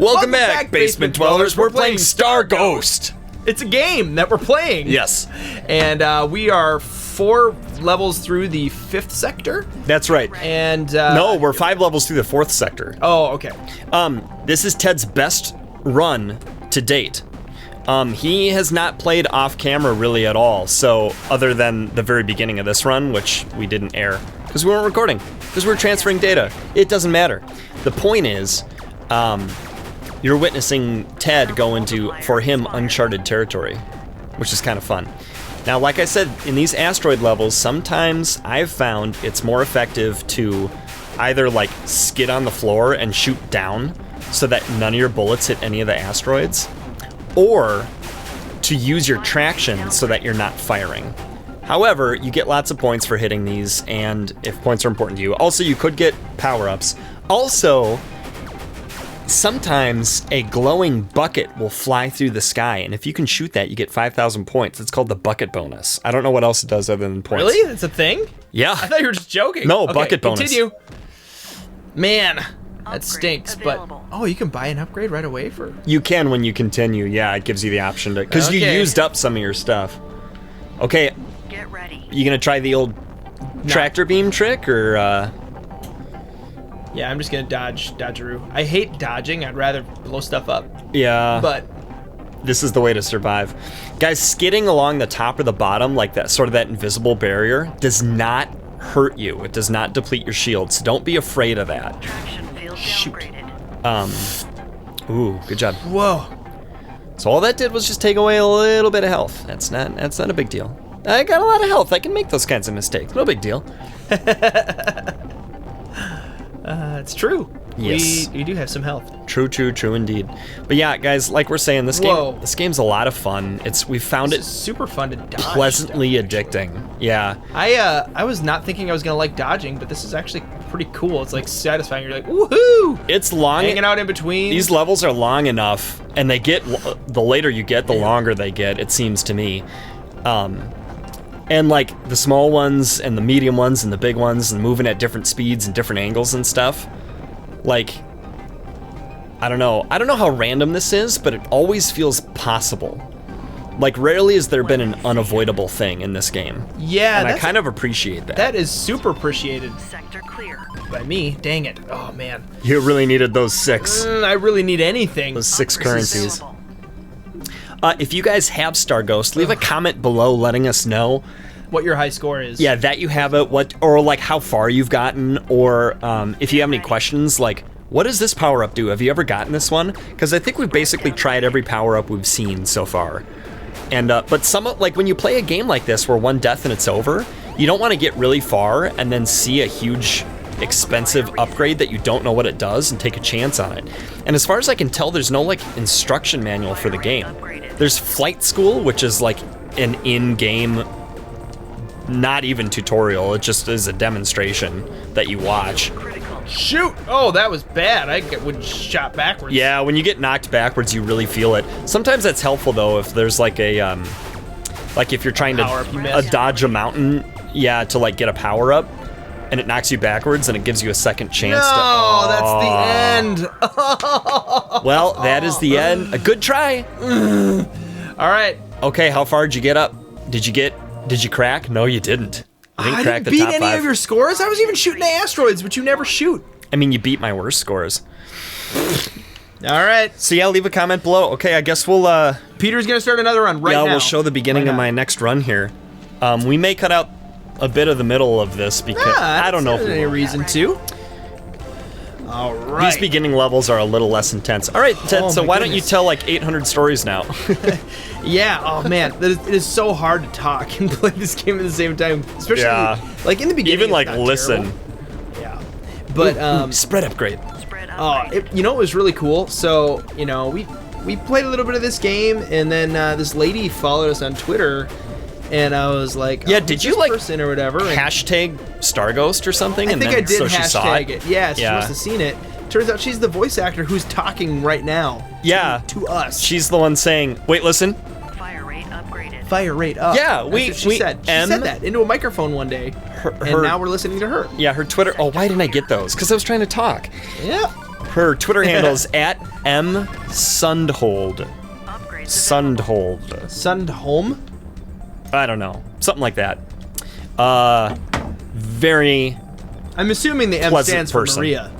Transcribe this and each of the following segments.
Welcome back, Basement Dwellers. We're playing Star Ghost. It's a game that we're playing. Yes. And we are 4 levels through the 5th sector. That's right. And no, we're 5 levels through the 4th sector. Oh, okay. This is Ted's best run to date. He has not played off camera really at all, so other than the very beginning of this run, which we didn't air because we weren't recording, because we were transferring data. It doesn't matter. The point is, you're witnessing Ted go into, for him, uncharted territory, which is kind of fun. Now, like I said, in these asteroid levels, sometimes I've found it's more effective to either like skid on the floor and shoot down so that none of your bullets hit any of the asteroids, or to use your traction so that you're not firing. However, you get lots of points for hitting these, and if points are important to you. Also, you could get power-ups. Also, sometimes a glowing bucket will fly through the sky, and if you can shoot that, you get 5,000 points. It's called the bucket bonus. I don't know what else it does other than points. Really? That's a thing? Yeah. I thought you were just joking. No, okay, bucket bonus. Continue. Man, that Upgrade stinks, available. but... Oh, you can buy an upgrade right away for... You can when you continue. Yeah, it gives you the option to... Because you used up some of your stuff. Okay, Get ready. you gonna try the old tractor beam trick, or... Yeah, I'm just gonna dodgeroo. I hate dodging. I'd rather blow stuff up. Yeah. But This is the way to survive. Guys, skidding along the top or the bottom, like that sort of that invisible barrier, does not hurt you. It does not deplete your shield, so don't be afraid of that. Traction field Shoot. downgraded. Ooh, good job. whoa. So all that did was just take away a little bit of health. That's not a big deal. I got a lot of health. I can make those kinds of mistakes. No big deal. It's true. Yes. We do have some health. True indeed. But yeah, guys, like we're saying, this game's a lot of fun. We've found It's it super fun to dodge. pleasantly stuff, addicting. Yeah. I was not thinking I was gonna like dodging, but this is actually pretty cool. It's like satisfying. You're like, woohoo! It's long. Hanging out in between. These levels are long enough, and they get, the later you get, the longer they get, it seems to me. And like the small ones and the medium ones and the big ones and moving at different speeds and different angles and stuff. Like, I don't know how random this is, but it always feels possible. Like, rarely has there been an unavoidable thing in this game. Yeah, and I kind of appreciate that. That is super appreciated Sector clear. by me. Dang it. Oh man. You really needed those 6. I really need anything. Those 6 currencies. Available. If you guys have Star Ghost, leave a comment below letting us know. What your high score is. Yeah, that you have it, or like how far you've gotten, or if you have any questions, like, what does this power-up do? Have you ever gotten this one? Because I think we've basically tried every power-up we've seen so far. And, but like when you play a game like this where one death and it's over, you don't want to get really far and then see a huge, expensive upgrade that you don't know what it does and take a chance on it. And as far as I can tell, there's no, like, instruction manual for the game. There's Flight School, which is, like, an in-game... not even tutorial, it just is a demonstration that you watch. Shoot! Oh, that was bad. I would shot backwards. Yeah, when you get knocked backwards, you really feel it. Sometimes that's helpful though, if there's like a, like if you're trying to dodge a mountain, yeah, to like get a power up, and it knocks you backwards, and it gives you a second chance to. No, that's the end. Well, that is the end. A good try. All right. Okay, how far did you get up? Did you crack? No, you didn't. You didn't crack the beat top any 5. of your scores. I was even shooting asteroids, which you never shoot. I mean, you beat my worst scores. All right. So yeah, leave a comment below. Okay, I guess we'll, Peter's gonna start another run right now. Yeah, we'll show the beginning of my next run here. We may cut out a bit of the middle of this because I don't know if there's any reason to. All right. These beginning levels are a little less intense. All right, Ted, Oh, so my why don't you goodness. tell like 800 stories now? Yeah. Oh man, it is so hard to talk and play this game at the same time, especially like in the beginning. Even it's like not listen. terrible. Yeah. But spread upgrade. Spread upgrade. you know, it was really cool. So you know, we played a little bit of this game, and then this lady followed us on Twitter. And I was like, yeah, oh, did who's you this like person or whatever? And hashtag Starghost or something? I and think then, I did so she saw hashtag it. Yeah, she Yeah. must have seen it. Turns out she's the voice actor who's talking right now. Yeah. To us. She's the one saying, wait, listen. Fire rate upgraded. Fire rate up. Yeah, That's what she said. She said that into a microphone one day, and now we're listening to her. Yeah, her Twitter. Oh, why didn't I get those? Because I was trying to talk. Yeah. Her Twitter handle is at @msundhold. Upgrades Sundhold. Sundholm? I don't know. Something like that. Very, I'm assuming the M Pleasant stands person. for Maria.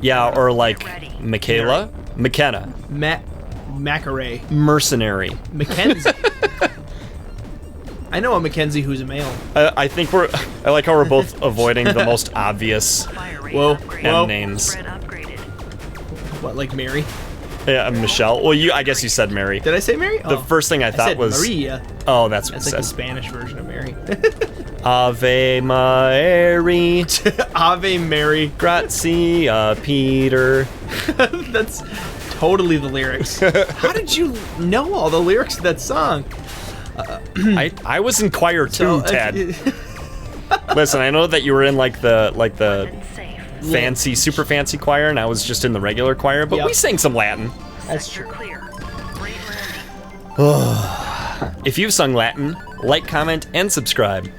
yeah, or like Ready. Michaela? McKenna. Macare. Mercenary. Mackenzie. I know a Mackenzie who's a male. I think I like how we're both avoiding the most obvious fire rate Whoa. upgraded. Whoa. M names. Spread upgraded. What, like Mary? Yeah, Michelle. Well, I guess you said Mary. Did I say Mary? The first thing I thought said was Maria. Oh, that's what That's it like the said. Spanish version of Mary. Ave Mary, Ave Mary. Grazia Peter. That's totally the lyrics. How did you know all the lyrics to that song? I was in choir too, Ted. uh, Listen, I know that you were in like the And safe. fancy, super fancy choir, and I was just in the regular choir, but Yep. we sang some Latin. That's Sector true. clear. Great landing. If you've sung Latin, like, comment, and subscribe.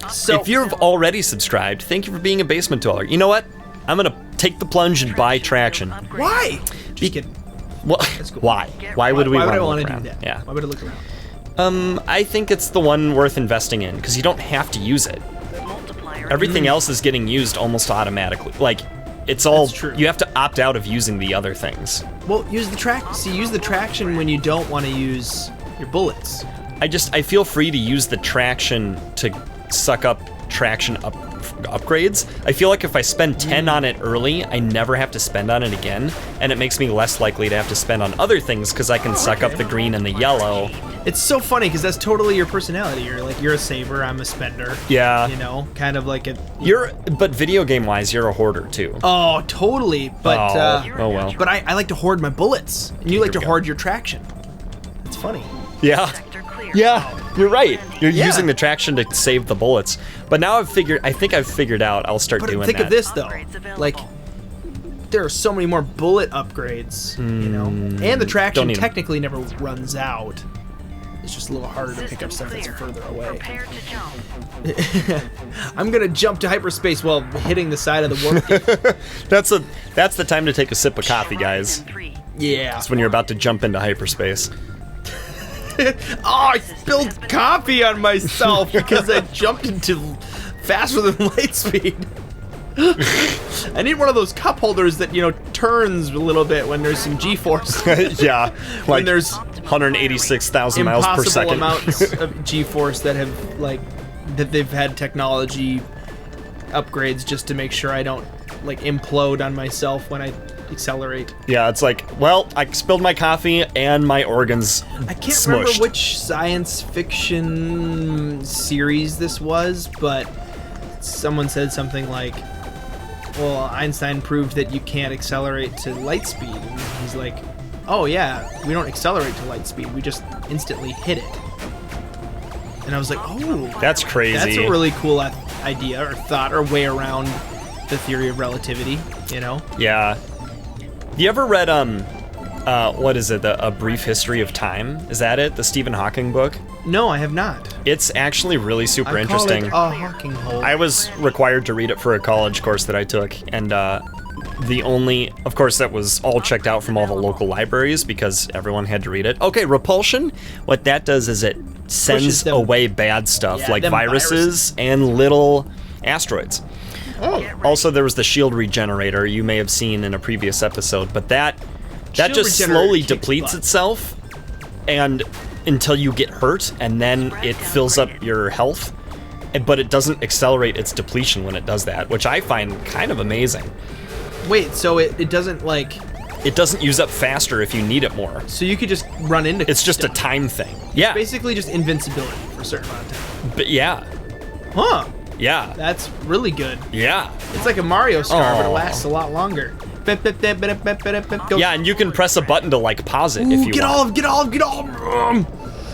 So If you've already subscribed, thank you for being a basement dweller. You know what? I'm gonna take the plunge and buy traction. Upgrade. why? Just kidding. Well, cool. why? Why would we Why would I want want to to do look that? around? Yeah. Why would I look around? I think it's the one worth investing in because you don't have to use it. Multiplier. Everything else is getting used almost automatically. Like, it's all That's true. you have to opt out of using the other things. Well, use the traction when you don't want to use your bullets. I feel free to use the traction to suck up traction upgrades. I feel like if I spend 10 on it early, I never have to spend on it again, and it makes me less likely to have to spend on other things because I can suck up the green and the yellow. It's so funny because that's totally your personality. You're a saver, I'm a spender. Yeah. You know, kind of like a. But video game wise, you're a hoarder too. Oh, totally. But Oh well. but I like to hoard my bullets, and you like to Here we go. hoard your traction. It's funny. Yeah. Sector clear. Yeah, you're right. You're Yeah. using the traction to save the bullets. But now I think I've figured out I'll start But doing think that. of this though, Upgrades available. like there are so many more bullet upgrades, you know, and the traction don't need 'em. technically never runs out. It's just a little harder to pick System up stuff that's clear. further away. Prepare to jump. I'm gonna jump to hyperspace while hitting the side of the warp gate. That's the time to take a sip of coffee, guys. Horizon 3. Yeah. That's when you're about to jump into hyperspace. Oh, I spilled coffee on myself because I jumped into faster than light speed. I need one of those cup holders that, you know, turns a little bit when there's some G-force. Yeah, When like there's 186,000 miles per impossible second. amounts of G-force that have, like, that they've had technology upgrades just to make sure I don't, like, implode on myself when I accelerate. Yeah, it's like, well, I spilled my coffee and my organs I can't smushed. remember which science fiction series this was, but someone said something like, well, Einstein proved that you can't accelerate to light speed. And he's like, oh yeah, we don't accelerate to light speed, we just instantly hit it. And I was like, oh, That's crazy. that's a really cool idea or thought or way around the theory of relativity, you know? Yeah. You ever read what is it? A Brief History of Time? Is that it? The Stephen Hawking book? No, I have not. It's actually really super I interesting. call it a Hawking hole. I was required to read it for a college course that I took, and the only, of course, that was all checked out from all the local libraries because everyone had to read it. Okay, repulsion. What that does is it sends them- away bad stuff Yeah, like them viruses and little asteroids. Oh. Also, there was the shield regenerator you may have seen in a previous episode, but that Shield just regenerator slowly kicks depletes butt. itself, and until you get hurt, and then it fills up your health. But it doesn't accelerate its depletion when it does that, which I find kind of amazing. Wait, so it doesn't like, It doesn't use up faster if you need it more. so you could just run into It's just a stuff. time thing. Yeah, Basically just invincibility for a certain amount of time. but yeah, Huh, yeah, that's really good. yeah. It's like a Mario star, but it Aw. lasts a lot longer. Go. Yeah, and you can press a button to like pause it if you get want. get off!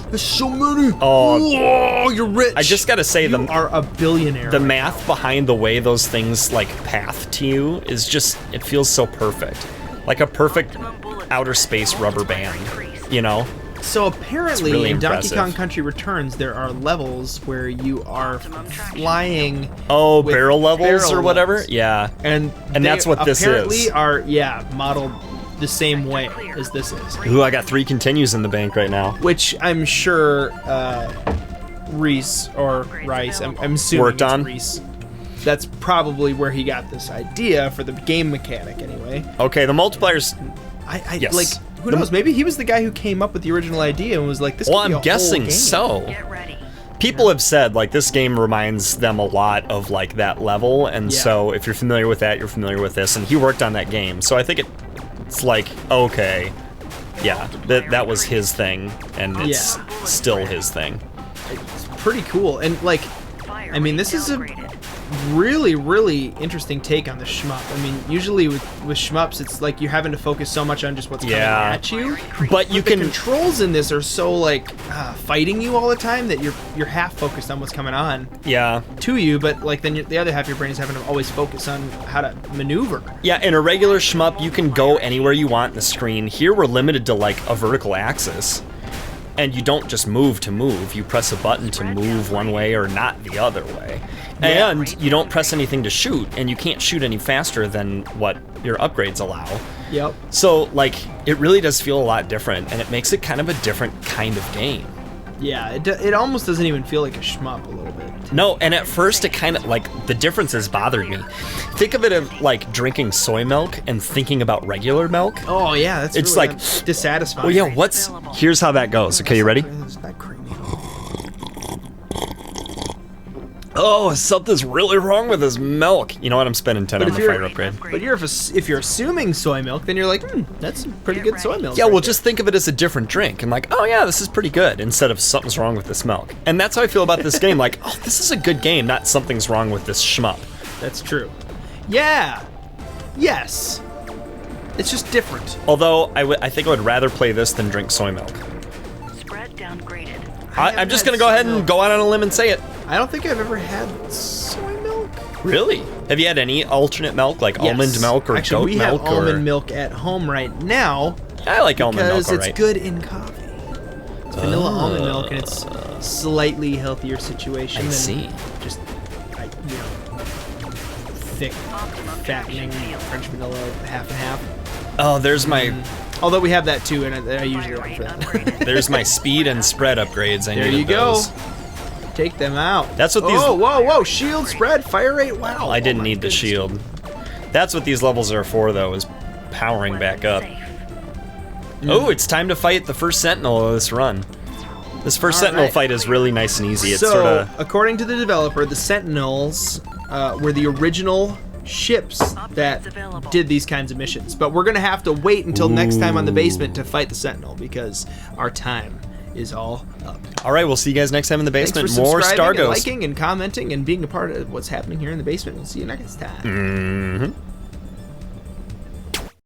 There's so many. Oh. You're rich. I just gotta say, you are a billionaire. the math behind the way those things like path to you is just, it feels so perfect. Like a perfect Optimum bullet outer space rubber multiplier band, increase. you know? So apparently, really in impressive. Donkey Kong Country Returns, there are levels where you are flying. Oh, with barrel levels barrel or whatever? levels. Yeah. And that's what this apparently is. are modeled the same way as this is. Ooh, I got 3 continues in the bank right now. Which I'm sure Rhys or Rice, I'm assuming Worked it's on? Rhys. That's probably where he got this idea for the game mechanic, anyway. Okay, the multiplayer's... I Yes. like, who knows? Maybe he was the guy who came up with the original idea and was like, "This." Well, could be a I'm guessing whole game. so. Get ready. People have said, like, this game reminds them a lot of, like, that level, and Yeah. so if you're familiar with that, you're familiar with this, and he worked on that game, so I think it's like, okay, yeah, that was his thing, and it's still his thing. It's pretty cool, and like, Fire I mean, rate this is a downgraded. really, really interesting take on the shmup. I mean, usually with shmups, it's like you're having to focus so much on just what's coming Yeah. at you. But you The can... controls in this are so like fighting you all the time that you're half focused on what's coming on Yeah. to you, but like then the other half of your brain is having to always focus on how to maneuver. Yeah, in a regular shmup, you can go anywhere you want in the screen. Here, we're limited to, like, a vertical axis. And you don't just move to move. You press a button to move one way or not the other way. Yeah. And you don't press anything to shoot, and you can't shoot any faster than what your upgrades allow. Yep. So, like, it really does feel a lot different, and it makes it kind of a different kind of game. Yeah, it almost doesn't even feel like a shmup a little bit. No, and at first it kind of, like, the differences bothered me. Think of it as, like, drinking soy milk and thinking about regular milk. Oh yeah, that's It's really like- dissatisfying. Well, yeah, here's how that goes. Okay, you ready? It's not creamy. Oh, something's really wrong with this milk. You know what? I'm spending 10 But on if the you're- fire upgrade. But if you're assuming soy milk, then you're like, that's pretty good soy milk. Yeah, right well, there. just think of it as a different drink. And like, oh yeah, this is pretty good, instead of something's wrong with this milk. And that's how I feel about this game. Like, oh, this is a good game, not something's wrong with this shmup. That's true. Yeah. Yes. It's just different. Although, I think I would rather play this than drink soy milk. Spread downgraded. I'm just going to go ahead and go out on a limb and say it. I don't think I've ever had soy milk. Really? Have you had any alternate milk, like almond milk or Actually, goat we milk? have almond or... milk at home right now I like almond milk, because it's alright. good in coffee. It's vanilla almond milk, and it's slightly healthier situation I than see. just thick, fattening French vanilla half and half. Oh, there's my Although we have that too, and I usually opt for that. there's my speed and spread upgrades. I There needed you go. those. Take them out. That's what these- Oh, whoa! Shield, spread, fire rate. Wow. I didn't Oh my need the goodness. shield. That's what these levels are for, though, is powering back up. Safe. Oh, it's time to fight the first Sentinel of this run. This first Sentinel Alright. fight is really nice and easy. It's So, sort of... according to the developer, the Sentinels were the original ships that did these kinds of missions. But we're gonna have to wait until next time on the basement to fight the Sentinel because our time is all up. All right, we'll see you guys next time in the Thanks basement. for More subscribing, and Starghost. liking, and commenting, and being a part of what's happening here in the basement. We'll see you next time. Mm-hmm.